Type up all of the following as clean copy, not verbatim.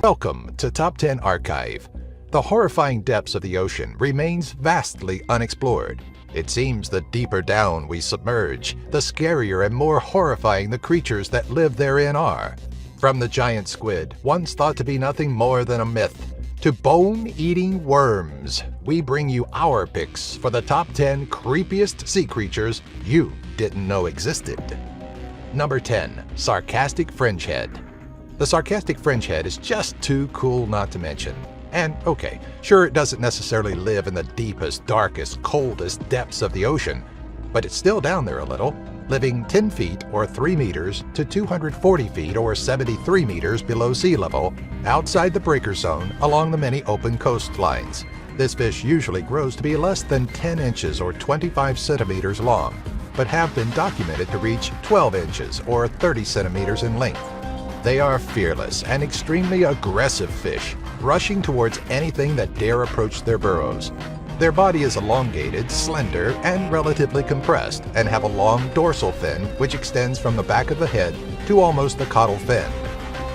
Welcome to Top 10 Archive. The horrifying depths of the ocean remains vastly unexplored. It seems the deeper down we submerge, the scarier and more horrifying the creatures that live therein are. From the giant squid, once thought to be nothing more than a myth, to bone-eating worms, we bring you our picks for the top 10 creepiest sea creatures you didn't know existed. Number 10. Sarcastic Fringehead. The sarcastic fringehead is just too cool not to mention. And okay, sure, it doesn't necessarily live in the deepest, darkest, coldest depths of the ocean, but it's still down there a little, living 10 feet or 3 meters to 240 feet or 73 meters below sea level, outside the breaker zone along the many open coastlines. This fish usually grows to be less than 10 inches or 25 centimeters long, but have been documented to reach 12 inches or 30 centimeters in length. They are fearless and extremely aggressive fish, rushing towards anything that dare approach their burrows. Their body is elongated, slender, and relatively compressed, and have a long dorsal fin which extends from the back of the head to almost the caudal fin.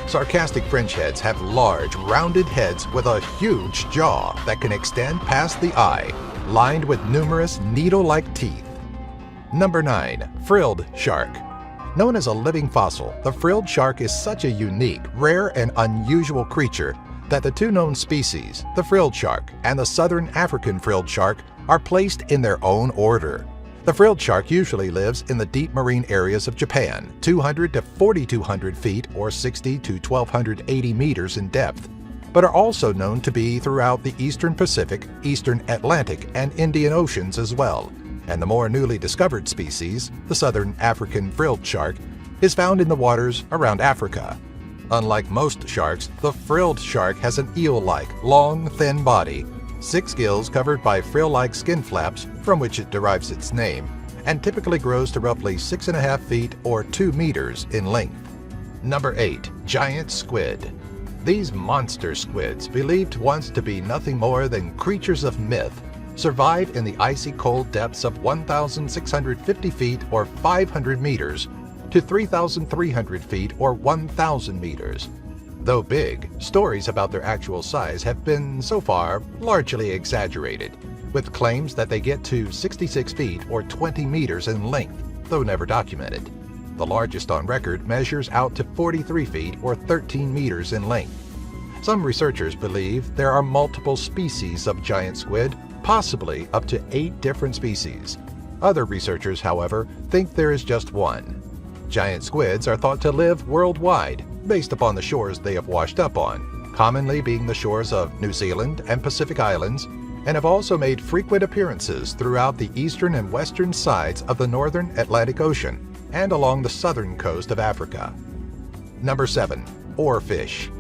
Sarcastic fringeheads have large, rounded heads with a huge jaw that can extend past the eye, lined with numerous needle-like teeth. Number 9. Frilled Shark. Known as a living fossil, the frilled shark is such a unique, rare, and unusual creature that the two known species, the frilled shark and the southern African frilled shark, are placed in their own order. The frilled shark usually lives in the deep marine areas of Japan, 200 to 4,200 feet or 60 to 1,280 meters in depth, but are also known to be throughout the eastern Pacific, eastern Atlantic, and Indian Oceans as well. And the more newly discovered species, the southern African frilled shark, is found in the waters around Africa. Unlike most sharks, the frilled shark has an eel-like, long, thin body, 6 gills covered by frill-like skin flaps from which it derives its name, and typically grows to roughly 6.5 feet or 2 meters in length. Number 8. Giant Squid. These monster squids, believed once to be nothing more than creatures of myth, survive in the icy cold depths of 1,650 feet or 500 meters to 3,300 feet or 1,000 meters. Though big, stories about their actual size have been, so far, largely exaggerated, with claims that they get to 66 feet or 20 meters in length, though never documented. The largest on record measures out to 43 feet or 13 meters in length. Some researchers believe there are multiple species of giant squid, possibly up to 8 different species. Other researchers, however, think there is just one. Giant squids are thought to live worldwide, based upon the shores they have washed up on, commonly being the shores of New Zealand and Pacific Islands, and have also made frequent appearances throughout the eastern and western sides of the northern Atlantic Ocean and along the southern coast of Africa. Number 7. Oarfish.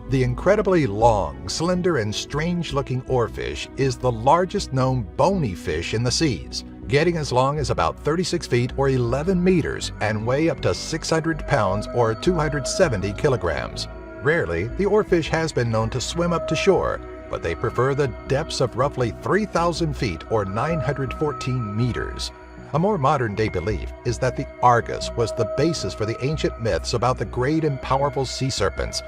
The incredibly long, slender, and strange-looking oarfish is the largest known bony fish in the seas, getting as long as about 36 feet or 11 meters and weigh up to 600 pounds or 270 kilograms. Rarely, the oarfish has been known to swim up to shore, but they prefer the depths of roughly 3,000 feet or 914 meters. A more modern-day belief is that the Argus was the basis for the ancient myths about the great and powerful sea serpents.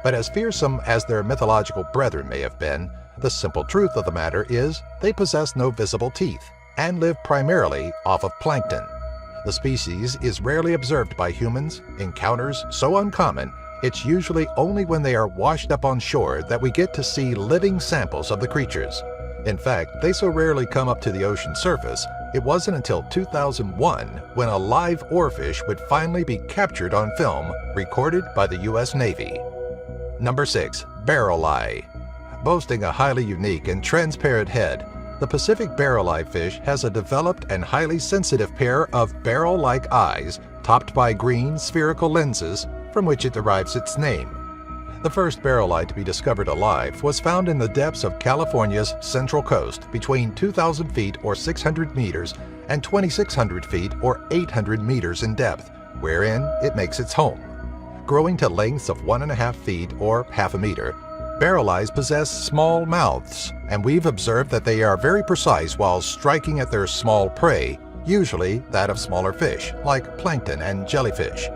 But as fearsome as their mythological brethren may have been, the simple truth of the matter is they possess no visible teeth and live primarily off of plankton. The species is rarely observed by humans, encounters so uncommon, it's usually only when they are washed up on shore that we get to see living samples of the creatures. In fact, they so rarely come up to the ocean surface, it wasn't until 2001 when a live oarfish would finally be captured on film, recorded by the U.S. Navy. Number 6. Barrel Eye. Boasting a highly unique and transparent head, the Pacific barrel eye fish has a developed and highly sensitive pair of barrel-like eyes topped by green spherical lenses from which it derives its name. The first barrel eye to be discovered alive was found in the depths of California's central coast between 2,000 feet or 600 meters and 2,600 feet or 800 meters in depth, wherein it makes its home. Growing to lengths of 1.5 feet or half a meter, barrel eyes possess small mouths, and we've observed that they are very precise while striking at their small prey, usually that of smaller fish, like plankton and jellyfish.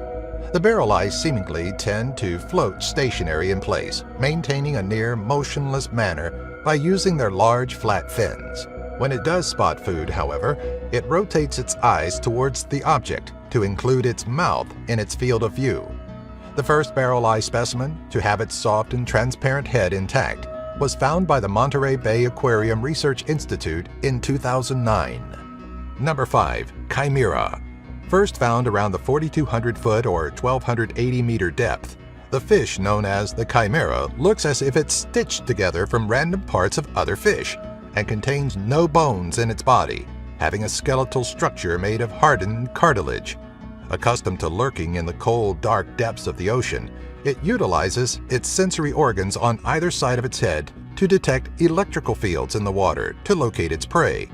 The barrel eyes seemingly tend to float stationary in place, maintaining a near motionless manner by using their large flat fins. When it does spot food, however, it rotates its eyes towards the object to include its mouth in its field of view. The first barrel eye specimen to have its soft and transparent head intact was found by the Monterey Bay Aquarium Research Institute in 2009. Number 5. Chimera. First found around the 4,200-foot or 1,280-meter depth, the fish known as the chimera looks as if it's stitched together from random parts of other fish and contains no bones in its body, having a skeletal structure made of hardened cartilage. Accustomed to lurking in the cold, dark depths of the ocean, it utilizes its sensory organs on either side of its head to detect electrical fields in the water to locate its prey.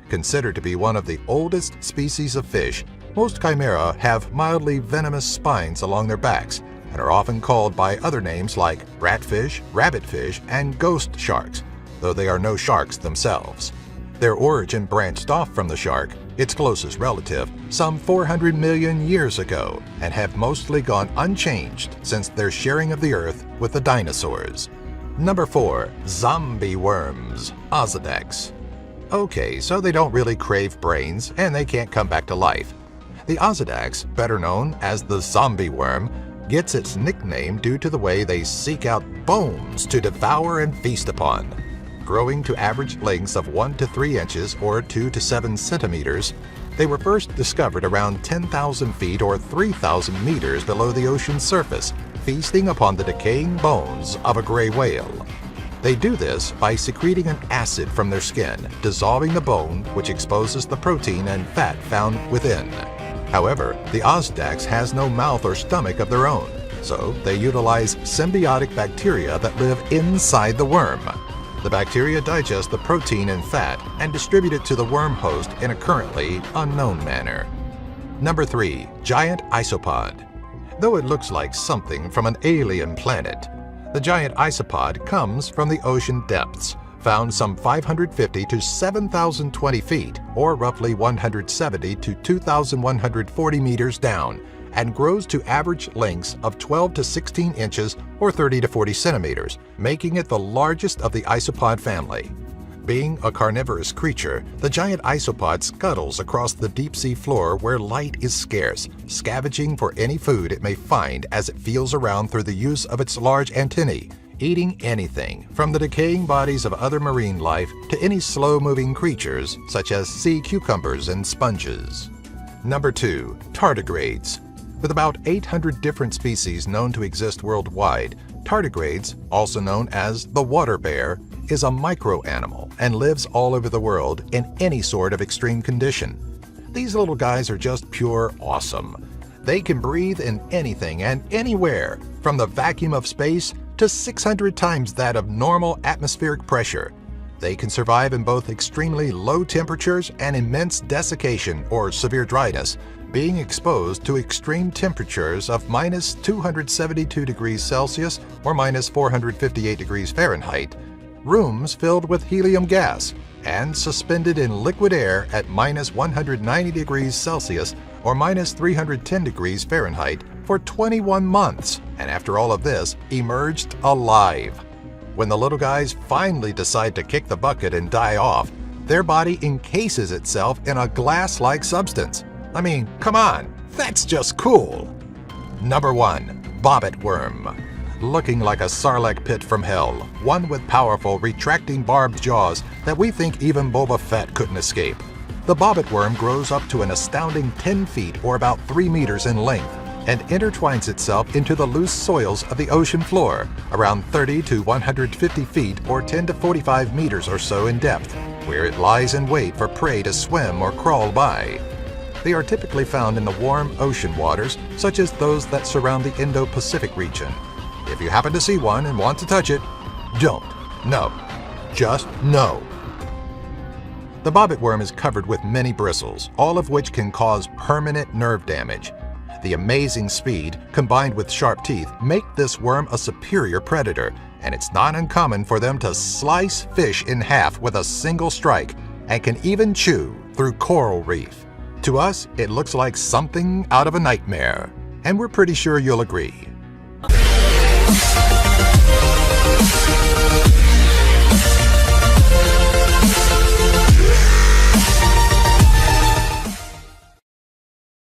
Considered to be one of the oldest species of fish, most chimera have mildly venomous spines along their backs and are often called by other names like ratfish, rabbitfish, and ghost sharks, though they are no sharks themselves. Their origin branched off from the shark, its closest relative, some 400 million years ago, and have mostly gone unchanged since their sharing of the earth with the dinosaurs. Number 4. Zombie worms, Osedax. Okay, so they don't really crave brains, and they can't come back to life. The Osedax, better known as the zombie worm, gets its nickname due to the way they seek out bones to devour and feast upon. Growing to average lengths of 1 to 3 inches or 2 to 7 centimeters, they were first discovered around 10,000 feet or 3,000 meters below the ocean's surface, feasting upon the decaying bones of a gray whale. They do this by secreting an acid from their skin, dissolving the bone, which exposes the protein and fat found within. However, the Osedax has no mouth or stomach of their own, so they utilize symbiotic bacteria that live inside the worm. The bacteria digest the protein and fat and distribute it to the worm host in a currently unknown manner. Number 3. Giant isopod. Though it looks like something from an alien planet, the giant isopod comes from the ocean depths, found some 550 to 7,020 feet, or roughly 170 to 2,140 meters down, and grows to average lengths of 12 to 16 inches or 30 to 40 centimeters, making it the largest of the isopod family. Being a carnivorous creature, the giant isopod scuttles across the deep-sea floor where light is scarce, scavenging for any food it may find as it feels around through the use of its large antennae, eating anything from the decaying bodies of other marine life to any slow-moving creatures such as sea cucumbers and sponges. Number 2. Tardigrades. With about 800 different species known to exist worldwide, tardigrades, also known as the water bear, is a micro-animal and lives all over the world in any sort of extreme condition. These little guys are just pure awesome. They can breathe in anything and anywhere, from the vacuum of space to 600 times that of normal atmospheric pressure. They can survive in both extremely low temperatures and immense desiccation or severe dryness, being exposed to extreme temperatures of minus 272 degrees Celsius or minus 458 degrees Fahrenheit, rooms filled with helium gas, and suspended in liquid air at minus 190 degrees Celsius or minus 310 degrees Fahrenheit for 21 months, and after all of this, emerged alive. When the little guys finally decide to kick the bucket and die off, their body encases itself in a glass-like substance. I mean, come on, that's just cool. Number 1. Bobbit worm. Looking like a sarlacc pit from hell, one with powerful, retracting barbed jaws that we think even Boba Fett couldn't escape. The bobbit worm grows up to an astounding 10 feet or about 3 meters in length and intertwines itself into the loose soils of the ocean floor, around 30 to 150 feet or 10 to 45 meters or so in depth, where it lies in wait for prey to swim or crawl by. They are typically found in the warm ocean waters, such as those that surround the Indo-Pacific region. If you happen to see one and want to touch it, don't. No. Just no. The bobbit worm is covered with many bristles, all of which can cause permanent nerve damage. The amazing speed, combined with sharp teeth, make this worm a superior predator, and it's not uncommon for them to slice fish in half with a single strike, and can even chew through coral reef. To us, it looks like something out of a nightmare. and we're pretty sure you'll agree.